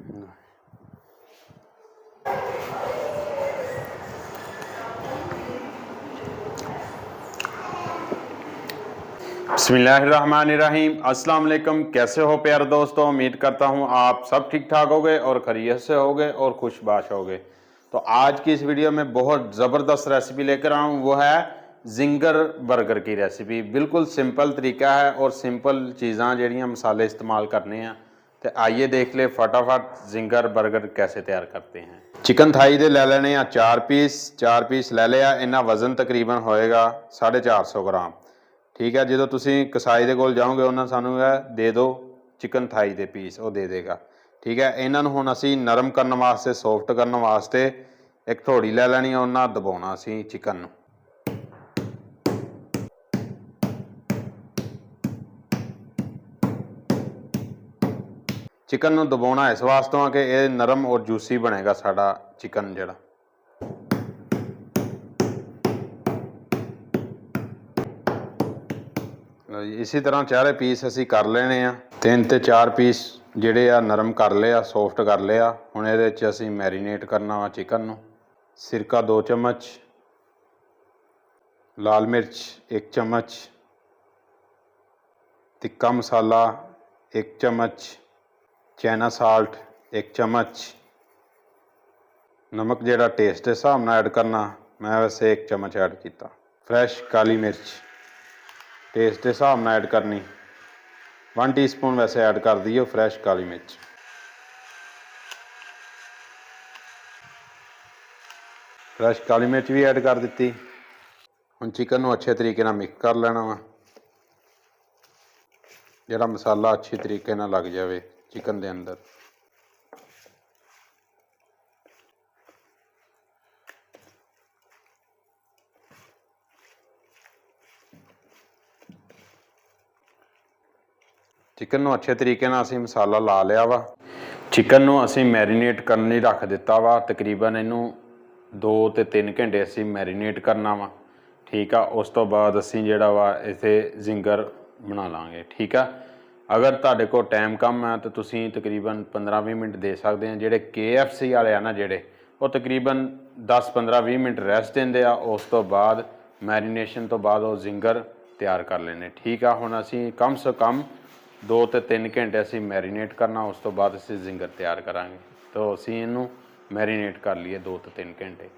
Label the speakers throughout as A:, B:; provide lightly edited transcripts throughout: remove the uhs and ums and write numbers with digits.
A: बिस्मिल्लाहिर्रहमानिर्रहीम। अस्सलाम वालेकुम। कैसे हो प्यारे दोस्तों? उम्मीद करता हूँ आप सब ठीक ठाक होगे और खैरियत से होगे और खुशबाश होगे। तो आज की इस वीडियो में बहुत ज़बरदस्त रेसिपी लेकर आया हूँ, वो है जिंगर बर्गर की रेसिपी। बिल्कुल सिंपल तरीका है और सिंपल चीज़ां जड़ियाँ मसाले इस्तेमाल करने हैं। तो आइए देख ले फटाफट जिंगर बर्गर कैसे तैयार करते हैं। चिकन थाई दे ले लेने 4 पीस ले लिया। इन्ना वजन तकरीबन होएगा 450 ग्राम। ठीक है, जो तुम कसाई के कोल जाओगे उन्होंने सानू दे दो चिकन थाई के पीस, वो दे देगा। ठीक है, इन्होंने हुण असी नरम करने वास्ते, सॉफ्ट करने वास्ते एक थोड़ी ले लैनी है, उन्हें दबाना असी चिकन नूं। चिकन नूं दबाना इस वास्ते है कि यह नरम और जूसी बनेगा साडा चिकन जिहड़ा। इसी तरह चारे पीस असी कर लेने आ। 3 ते 4 पीस जिहड़े आ नरम कर लिया, सॉफ्ट कर लिया। हुण इहदे च असी मैरीनेट करना वा चिकन नूं। सिरका 2 चम्मच, लाल मिर्च 1 चम्मच, तिक्का मसाला 1 चम्मच, चाइना साल्ट 1 चम्मच, नमक जिहड़ा टेस्ट के हिसाब नाल ऐड करना, मैं वैसे 1 चम्मच ऐड किया। फ्रैश काली मिर्च टेस्ट के हिसाब नाल ऐड करनी, 1 टीस्पून वैसे ऐड कर दी हो फ्रैश काली मिर्च। फ्रैश काली मिर्च भी ऐड कर दी। हम चिकन को अच्छे तरीके नाल मिक्स कर लेना वा, जिहड़ा मसाला अच्छी तरीके नाल लग जाए चिकन के अंदर। चिकन नूं अच्छे तरीके नाल असीं मसाला ला लिया वा। चिकन नूं असीं मैरीनेट करने रख दिता वा। तकरीबन इनू 2 ते 3 घंटे असीं मैरीनेट करना वा। ठीक है, उस तो बाद असीं जिहड़ा वा इसे जिंगर बना लांगे। ठीक है, अगर तुहाडे कोल टाइम कम है तो तुसीं तकरीबन 15-20 मिनट दे सकते हैं। जिहड़े KFC वाले आ ना, जिहड़े वो तकरीबन 10-15-20 मिनट रेस्ट देंदे आ। उस तो बाद मैरीनेशन तो बाद वो जिंगर तैयार कर लेने। ठीक है, हुण असीं कम से कम 2 ते 3 घंटे असीं मैरीनेट करना, उस तो बाद असीं जिंगर तैयार करांगे। तो असीं इनू मैरीनेट कर लीए 2 ते 3 घंटे।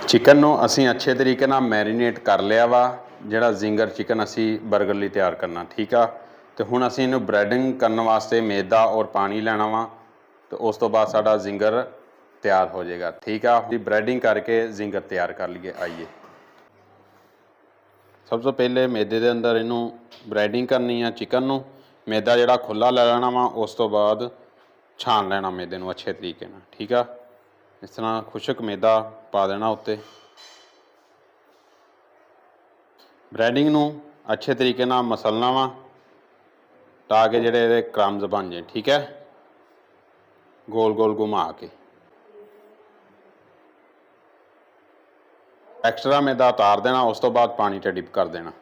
A: चिकन नूं असीं अच्छे तरीके नाल मैरीनेट कर लिया वा। जिहड़ा जिंगर चिकन असीं बर्गर लई तैयार करना। ठीक है, तो हुण असीं इनू ब्रैडिंग करने वास्ते मैदा और पानी लैना वा। तो उस तो बाद साडा जिंगर तैयार हो जाएगा। ठीक है, ब्रैडिंग करके जिंगर तैयार कर लीए। आइए, सब तो पहले मैदे के अंदर इनू ब्रैडिंग करनी है चिकन नूं। मैदा जिहड़ा खुला लै लेना वा, उस तो बाद छान लेना मैदे नूं अच्छे तरीके नाल। ठीक है, इस तरह खुशक मैदा पा देना उत्ते। ब्रैडिंग नूं अच्छे तरीके नाल मसलना वा ताकि जिहड़े इहदे क्रम्स बन जाए। ठीक है, गोल गोल घुमा के एक्स्ट्रा मैदा उतार देना। उस तो बाद पानी च डिप कर देना।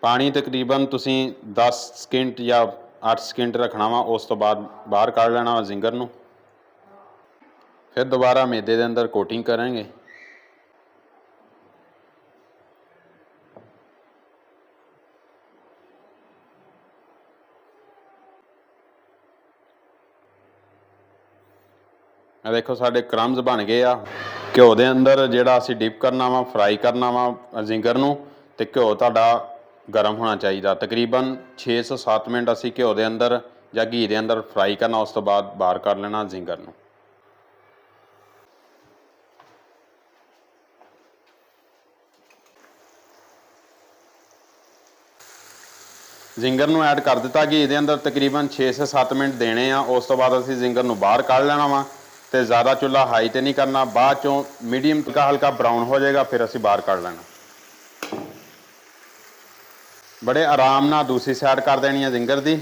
A: पानी तकरीबन तुसीं 10 सकिंट या 8 सकिंट रखना वा। उस तो बाद बाहर कढ़ लेना वा जिंगर नूं। फिर दोबारा मैदे के अंदर कोटिंग करेंगे। देखो साढ़े क्रम्स बन गए आ। घ्यो के अंदर जिहड़ा असीं डिप करना वा, फ्राई करना वा जिंगर नूं, ते घ्यो तुहाडा गर्म होना चाहिए। तकरीबन 6 ਤੋਂ 7 मिनट असीं घ्यो के अंदर या घी के अंदर फ्राई करना। उस तो बाद बाहर कर लेना जिंगर नूं। जिंगर नूं ऐड कर दिता घी के अंदर। तकरीबन 6 से 7 मिनट देने आ। उस तो बाद असीं जिंगर नूं बाहर कढ़ लेना वा। तो ज़्यादा चुल्हा हाई तो नहीं करना। बाद चों मीडियम हल्का हल्का ब्राउन हो जाएगा, फिर असीं बाहर कढ़ लेना। बड़े आराम नाल दूसरी साइड कर देनी है जिंगर दी।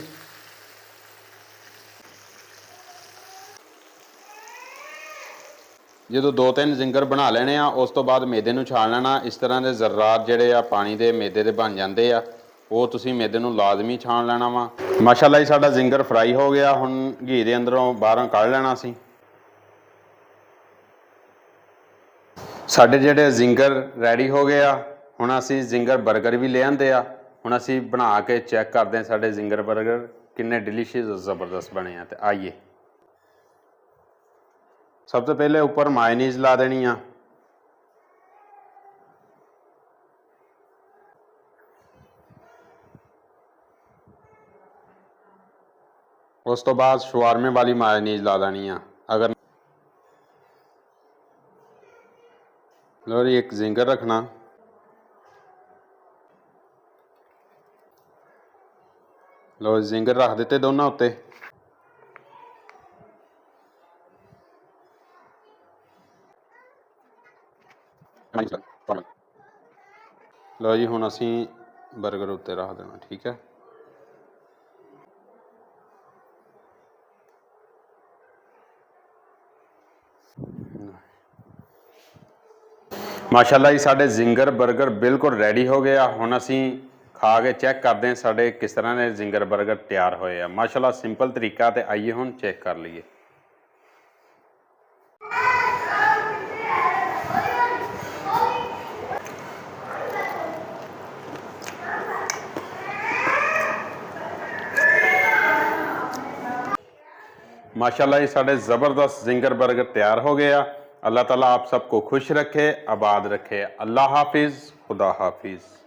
A: जो 2-3 जिंगर बना लेने आ, उस तो बाद मैदे नूं छान लेना। इस तरह के जर्रात जिहड़े आ पानी दे मैदे दे बन जाते आ। ਉਹ ਤੁਸੀਂ ਮੈਦੇ ਨੂੰ ਲਾਜ਼ਮੀ ਛਾਣ ਲੈਣਾ ਵਾ। ਮਾਸ਼ਾਅੱਲਾ ਜੀ ਸਾਡਾ ਜ਼ਿੰਗਰ ਫਰਾਈ ਹੋ ਗਿਆ। ਹੁਣ ਘੀ ਦੇ ਅੰਦਰੋਂ ਬਾਹਰੋਂ ਕੱਢ ਲੈਣਾ ਸੀ। ਸਾਡੇ ਜਿਹੜੇ ਜ਼ਿੰਗਰ ਰੈਡੀ ਹੋ ਗਿਆ। ਹੁਣ ਅਸੀਂ ਜ਼ਿੰਗਰ 버ਗਰ ਵੀ ਲੈ ਆਂਦੇ ਆ। ਹੁਣ ਅਸੀਂ ਬਣਾ ਕੇ ਚੈੱਕ ਕਰਦੇ ਹਾਂ ਸਾਡੇ ਜ਼ਿੰਗਰ 버ਗਰ ਕਿੰਨੇ ਡਿਲੀਸ਼ੀਅਸ ਜ਼ਬਰਦਸਤ ਬਣੇ ਆ। ਤੇ ਆਈਏ ਸਭ ਤੋਂ ਪਹਿਲੇ ਉੱਪਰ ਮਾਇਨੀਜ਼ ਲਾ ਦੇਣੀ ਆ। ਉਸ ਤੋਂ ਬਾਅਦ ਸ਼ਵਾਰਮੇ ਵਾਲੀ ਮਾਇਨੀਜ਼ ਲਾ ਦੇਣੀ ਆ। अगर लो जी एक जिंगर रखना, लो जिंगर रख देते दोनों उत्ते। लो जी हुण असीं बर्गर उत्ते रख देना। ठीक है, माशाअल्लाह जी साडे जिंगर बर्गर बिल्कुल रेडी हो गया। हुण असीं खा के चैक करते हैं साडे किस तरह ने जिंगर बर्गर तैयार होए आ। माशाअल्लाह सिंपल तरीका। ते आइए हुण चेक कर लीए। माशाअल्लाह जी साडे ज़बरदस्त जिंगर बर्गर तैयार हो गया। अल्लाह ताला आप सबको खुश रखे, आबाद रखे। अल्लाह हाफिज़, खुदा हाफिज़।